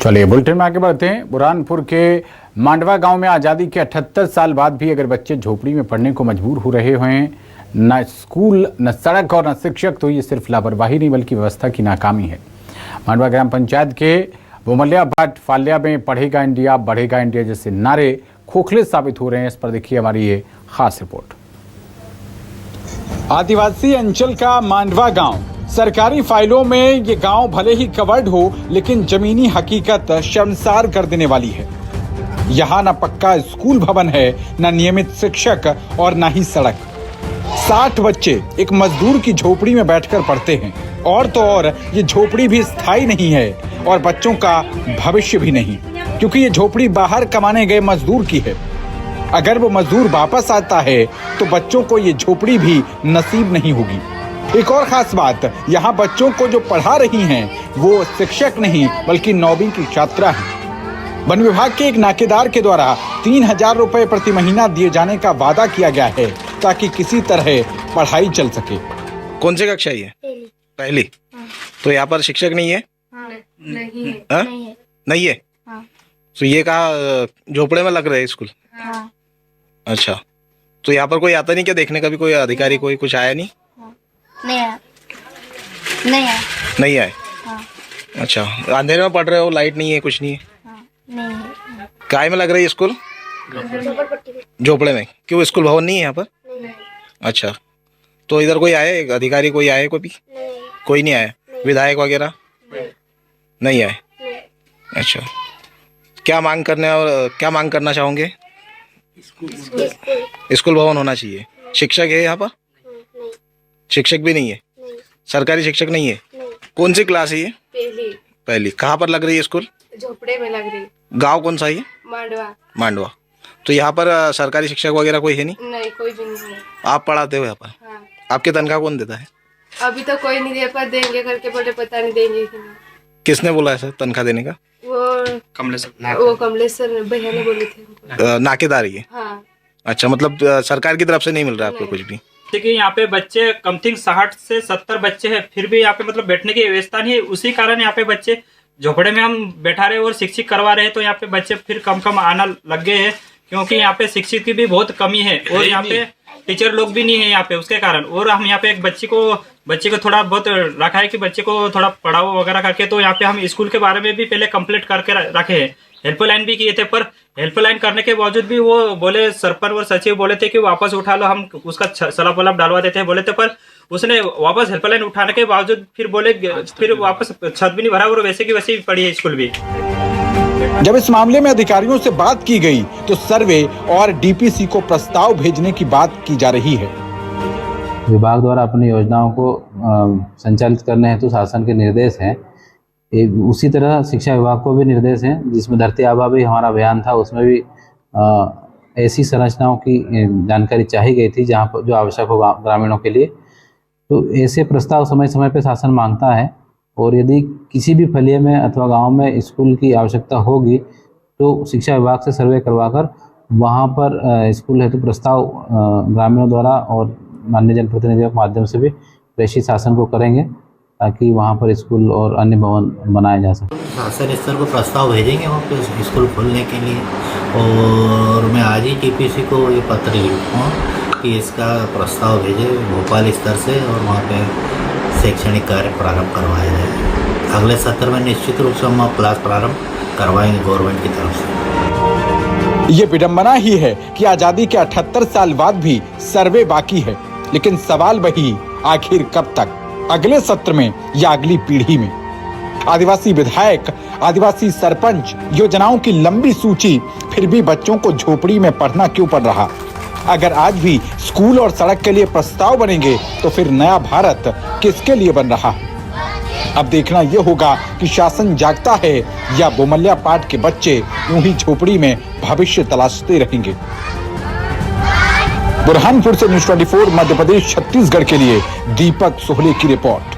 चलिए बुलेटिन में आगे बढ़ते हैं। बुरहानपुर के मांडवा गांव में आज़ादी के 78 साल बाद भी अगर बच्चे झोपड़ी में पढ़ने को मजबूर हो रहे हैं, न स्कूल, न सड़क और न शिक्षक, तो ये सिर्फ लापरवाही नहीं बल्कि व्यवस्था की नाकामी है। मांडवा ग्राम पंचायत के बोमलिया भाट फाल्या में पढ़ेगा इंडिया बढ़ेगा इंडिया जैसे नारे खोखले साबित हो रहे हैं। इस पर देखिए हमारी ये खास रिपोर्ट। आदिवासी अंचल का मांडवा गांव, सरकारी फाइलों में ये गांव भले ही कवर्ड हो लेकिन जमीनी हकीकत शर्मसार कर देने वाली है। यहाँ न पक्का स्कूल भवन है, न नियमित शिक्षक और न ही सड़क। 60 बच्चे एक मजदूर की झोपड़ी में बैठकर पढ़ते हैं और तो और ये झोपड़ी भी स्थायी नहीं है और बच्चों का भविष्य भी नहीं, क्योंकि ये झोपड़ी बाहर कमाने गए मजदूर की है। अगर वो मजदूर वापस आता है तो बच्चों को ये झोपड़ी भी नसीब नहीं होगी। एक और खास बात, यहाँ बच्चों को जो पढ़ा रही हैं वो शिक्षक नहीं बल्कि 9वीं की छात्रा है। वन विभाग के एक नाकेदार के द्वारा 3000 रुपए प्रति महीना दिए जाने का वादा किया गया है ताकि किसी तरह पढ़ाई चल सके। कौन सी कक्षा है? पहली। हाँ। तो यहाँ पर शिक्षक नहीं है? हाँ। नहीं है। हाँ? नहीं है। नहीं है। हाँ। तो ये कहाँ झोपड़े में लग रहे हैं स्कूल? हाँ। अच्छा, तो यहाँ पर कोई आता नहीं क्या देखने का? भी कोई अधिकारी कोई कुछ आया नहीं? नहीं आया। नहीं आया। नहीं आए। हाँ। अच्छा, अंधेरे में पढ़ रहे हो, लाइट नहीं है, कुछ नहीं है? हाँ। नहीं है। काय में लग रही है स्कूल? झोपड़े में। क्यों स्कूल भवन नहीं है यहाँ पर? नहीं। अच्छा, तो इधर कोई आए अधिकारी, कोई आए कोई भी? नहीं। कोई नहीं आया? विधायक वगैरह नहीं आए? अच्छा, क्या मांग करना चाहोगे? स्कूल भवन होना चाहिए। शिक्षक है यहाँ पर? शिक्षक भी नहीं है। सरकारी शिक्षक नहीं है। कौन सी क्लास है ये? पहली। कहाँ पर लग रही है स्कूल? झोपड़े में लग रही। गांव कौन सा है? मांडवा। तो यहाँ पर सरकारी शिक्षक वगैरह कोई है नहीं? नहीं, कोई भी नहीं है। आप पढ़ाते हो यहाँ पर? हाँ। आपकी तनख्वाह कौन देता है? अभी तो कोई नहीं दे, पर देंगे करके बोले, पता नहीं देंगे कि नहीं। किसने बोला है सर तनख्वाह देने का? वो कमलेश्वर भैया ने बोले थे। नाकेदार ये? हाँ। अच्छा, मतलब सरकार की तरफ से नहीं मिल रहा है आपको कुछ भी? देखिए यहाँ पे बच्चे कम थिंग 60 से 70 बच्चे हैं, फिर भी यहाँ पे मतलब बैठने की व्यवस्था नहीं है। उसी कारण यहाँ पे बच्चे झोपड़े में हम बैठा रहे और शिक्षक करवा रहे हैं, तो यहाँ पे बच्चे फिर कम आना लग गए हैं, क्योंकि यहाँ पे शिक्षक की भी बहुत कमी है और यहाँ पे टीचर लोग भी नहीं है यहाँ पे, उसके कारण। और हम यहाँ पे एक बच्चे को थोड़ा बहुत रखा है कि बच्चे को थोड़ा पढ़ाओ वगैरह करके, तो यहाँ पे हम स्कूल के बारे में भी पहले कंप्लीट करके रखे हैं। हेल्पलाइन भी किए थे, पर हेल्पलाइन करने के बावजूद भी वो बोले, सरपंच और सचिव बोले थे कि वापस उठा लो, हम उसका सलाब वलाब डालवा देते हैं बोले थे, पर उसने वापस हेल्पलाइन उठाने के बावजूद फिर बोले, फिर वापस छत भी नहीं भरा और वैसे की वैसे ही पड़ी है स्कूल भी। जब इस मामले में अधिकारियों से बात की गई तो सर्वे और डीपीसी को प्रस्ताव भेजने की बात की जा रही है। विभाग द्वारा अपनी योजनाओं को संचालित करने हेतु शासन के निर्देश हैं। उसी तरह शिक्षा विभाग को भी निर्देश हैं, जिसमें धरती आबा भी हमारा अभियान था, उसमें भी ऐसी संरचनाओं की जानकारी चाही गई थी जहाँ पर जो आवश्यक हो ग्रामीणों के लिए। तो ऐसे प्रस्ताव समय समय पर शासन मांगता है और यदि किसी भी फलिये में अथवा गांव में स्कूल की आवश्यकता होगी तो शिक्षा विभाग से सर्वे करवाकर वहां पर स्कूल हेतु प्रस्ताव ग्रामीणों द्वारा और माननीय जनप्रतिनिधियों के माध्यम से भी प्रेषित शासन को करेंगे ताकि वहां पर स्कूल और अन्य भवन बनाए जा सके। शासन स्तर को प्रस्ताव भेजेंगे वहाँ पे स्कूल खोलने के लिए, और मैं आज ही टीपीसी को ये पत्र लिखूँ कि इसका प्रस्ताव भेजे भोपाल स्तर से और वहाँ पे शैक्षणिक कार्य प्रारंभ करवाया जाए। अगले सत्र में निश्चित रूप से हम क्लास प्रारंभ करवाएंगे गवर्नमेंट की तरफ से। ये विडंबना ही है कि आजादी के 78 साल बाद भी सर्वे बाकी है, लेकिन सवाल वही, आखिर कब तक? अगले सत्र में या अगली पीढ़ी में? आदिवासी विधायक, आदिवासी सरपंच, योजनाओं की लंबी सूची, फिर भी बच्चों को झोपड़ी में पढ़ना क्यों पड़ रहा? अगर आज भी स्कूल और सड़क के लिए प्रस्ताव बनेंगे तो फिर नया भारत किसके लिए बन रहा है? अब देखना यह होगा कि शासन जागता है या बोमलिया पाट के बच्चे यूं ही झोपड़ी में भविष्य तलाशते रहेंगे। बुरहानपुर से न्यूज़ 24 मध्य प्रदेश छत्तीसगढ़ के लिए दीपक सोहले की रिपोर्ट।